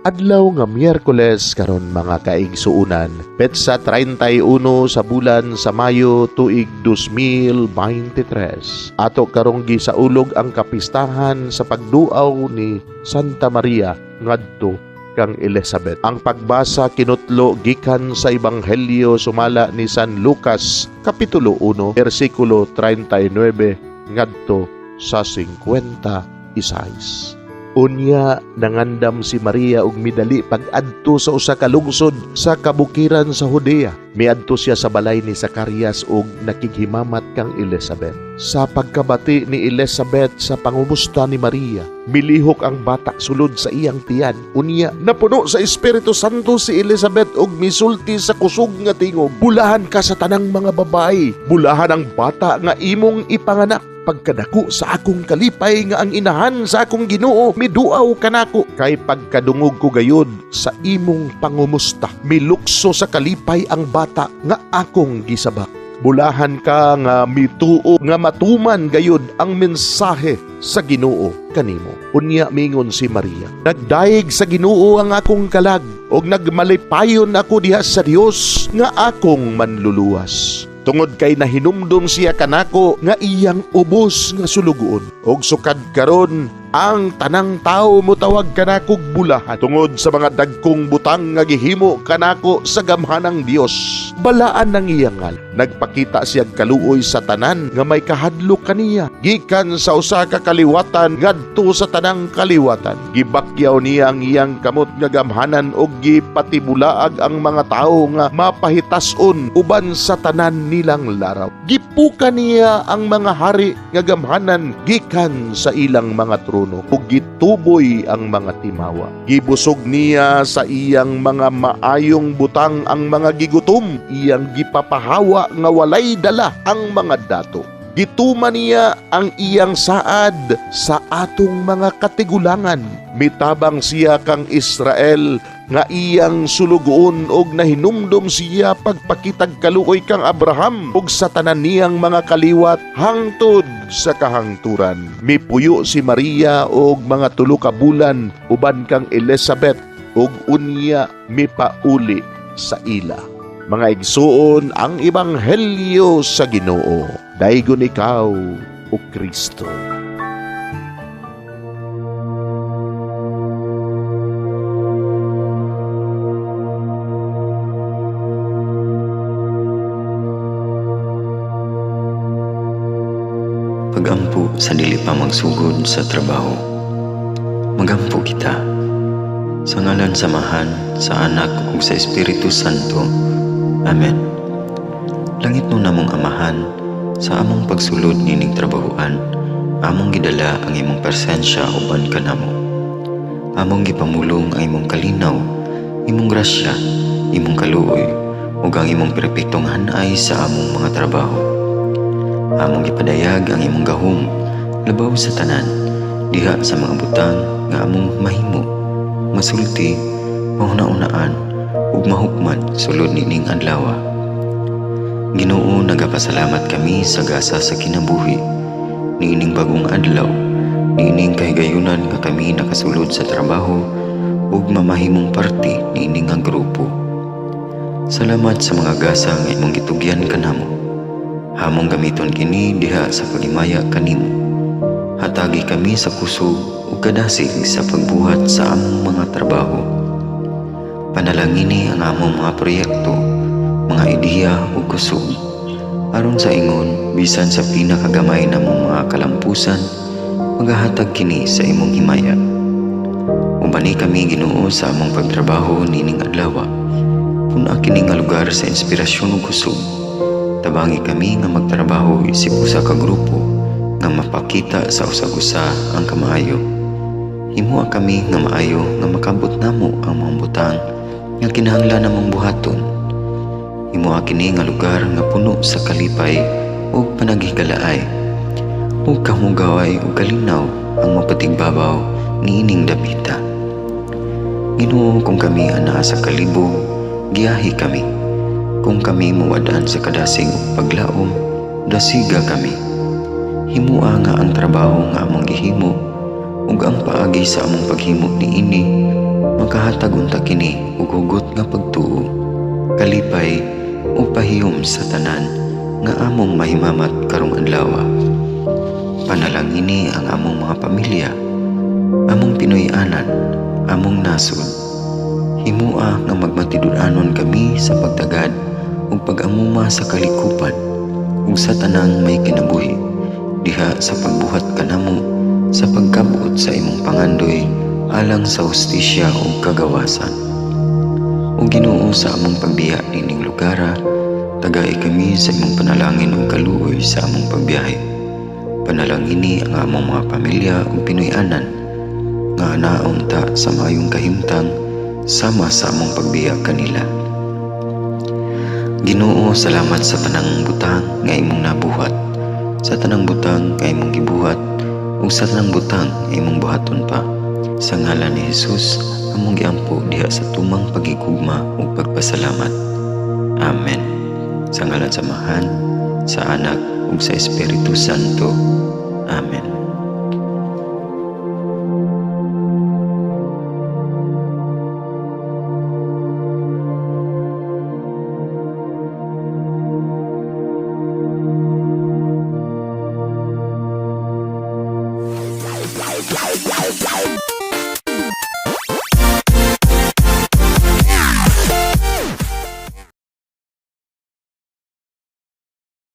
Adlaw nga Miyerkules karon mga kaigsuunan, petsa 31 sa bulan sa Mayo tuig 2023. Ato karong gisaulog ang kapistahan sa pagduaw ni Santa Maria ngadto kang Elizabeth. Ang pagbasa kinutlo gikan sa Ebanghelyo sumala ni San Lucas kapitulo 1 bersikulo 39 ngadto sa 56. Unya nangandam si Maria og midali pag-adto sa usa ka lungsod sa kabukiran sa Judea. Miadto siya sa balay ni Zacarias og nakighimamat kang Elizabeth. Sa pagkabati ni Elizabeth sa pangumusta ni Maria, milihok ang bata sulod sa iyang tiyan. Unya napuno sa Espiritu Santo si Elizabeth og misulti sa kusog nga tingog, "Bulahan ka sa tanang mga babayi, bulahan ang bata nga imong ipanganak. Pagkadako sa akong kalipay nga ang inahan sa akong Ginoo, miduaw kanako. Kay pagkadungog ko gayud sa imong pangumusta, milukso sa kalipay ang bata nga akong gisabak. Bulahan ka nga mituo nga matuman gayud ang mensahe sa Ginoo kanimo." Unya mingon si Maria, "Nagdaig sa Ginoo ang akong kalag, og nagmalipayon ako diha sa Dios nga akong manluluwas. Tungod kay nahinumdum siya kanako nga iyang ubos nga sulugoon, og sukad karon ang tanang tao motawag kanako bulahan tungod sa mga dagkong butang nga gihimo kanako sa gamhanang Dios. Balaan ng iyang ngal. Nagpakita siya kaluoy sa tanan nga may kahadlok kaniya, gikan sa usa ka kaliwatan ngadto sa tanang kaliwatan. Gibakyaw niya ang iyang kamot nga gamhanan og gipatibulaag ang mga tao nga mapahitas-on uban sa tanan nilang laraw. Gipukan niya ang mga hari nga gamhanan gikan sa ilang mga trono ug gituboy ang mga timawa. Gibusog niya sa iyang mga maayong butang ang mga gigutom. Iyang gipapahawa nga walay dala ang mga dato. Gituman niya ang iyang saad sa atong mga katigulangan. Mitabang siya kang Israel nga iyang sulugoon og nahinumdum siya pagpakitag kaluoy kang Abraham ug sa tanan niyang mga kaliwat hangtod sa kahangturan. Mipuyo si Maria og mga 3 ka bulan uban kang Elizabeth ug unya mipauli sa ila. Mga igsuon, ang Ebanghelyo sa Ginoo. Daygon ikaw, o Kristo. Pagampo sa dili pa magsugod sa trabaho. Magampo kita sa ngalan samahan sa Anak ug sa Espiritu Santo. Amen. Langit no namong Amahan, sa among pagsulod nining trabahoan, among gidala ang imong presensya uban kanamo. Among gipamulong ang imong kalinaw, imong grasya, imong kaluoy, ug ang imong perpektong hanay sa among mga trabaho. Among gipadayag ang imong gahom labaw sa tanan, diha sa mga butang nga among mahimo, masulti, mahuna-unaan, ug mahukman sulod nining adlaw. Ginoo, nagapasalamat kami sa gasa sa kinabuhi niining bagong adlaw, niining kahigayunan nga kami nakasulod sa trabaho ug mamahimong parte niining nga grupo. Salamat sa mga gasa nga imong gitugyan kanamo. Hamong gamiton kini diha sa pagimaya kanimo. Hatagi kami sa kusog ug kadasig sa pagbuhat sa among mga trabaho. Panalangini ang among mga proyekto, mga ideya ug kusog, aron sa ingon bisan sa pinakagamay namong mga kalampusan, magahatag kini sa imong himaya. Ubani kami Ginoo sa among pagtrabaho nining adlaw. Puna kini nga lugar sa inspirasyon ug kusog. Tabangi kami nga magtrabaho isip usa ka grupo nga mapakita sa usag-usa ang kamaayo. Himuha kami nga maayo nga makabot namo ang mga butang nga kinahanglan namong buhaton. Himuha kini nga lugar nga puno sa kalipay ug panaghigalaay. Ug kamugaway ug kalinaw ang mapatigbabaw niining dapita. Ginoo, kung kami anaa sa kalibog, giyahi kami. Kung kami muwadaan sa kadasig ug paglaom, dasiga kami. Himuha nga ang trabaho nga among gihimo ug ang paagi sa among paghimo niini makahatag unta kini ug hugot nga pagtuo, kalipay ug pahiyom sa tanan nga among mahimamat karong adlaw. Panalangini ang among mga pamilya, among Pinoy-anan, among nasod. Himua nga magmatidud-anon kami sa pagtagad ug pag-amuma sa kalikupan ug sa tanang may kinabuhi, diha sa pagbuhat kanamo sa pagkabuot sa imong pangandoy alang sa hustisya ug kagawasan. O Ginoo, sa among pagbiya nining lugara, tagay kami sa imong panalangin ug kaluoy sa among pagbiyahe. Panalangini ang among mga pamilya ug Pinoy-anan nga anaon ta sa mayong kahimtang sama sa among pagbiya kanila. Ginoo, salamat sa tanang butang nga imong nabuhat, sa tanang butang nga imong gibuhat ug sa tanang butang nga imong buhaton pa. Sa ngalan ni Jesus, among giampo diha sa tumang pagigugma ug pagpasalamat. Amen. Sa ngalan sa Amahan, sa Anak ug sa Espiritu Santo. Amen.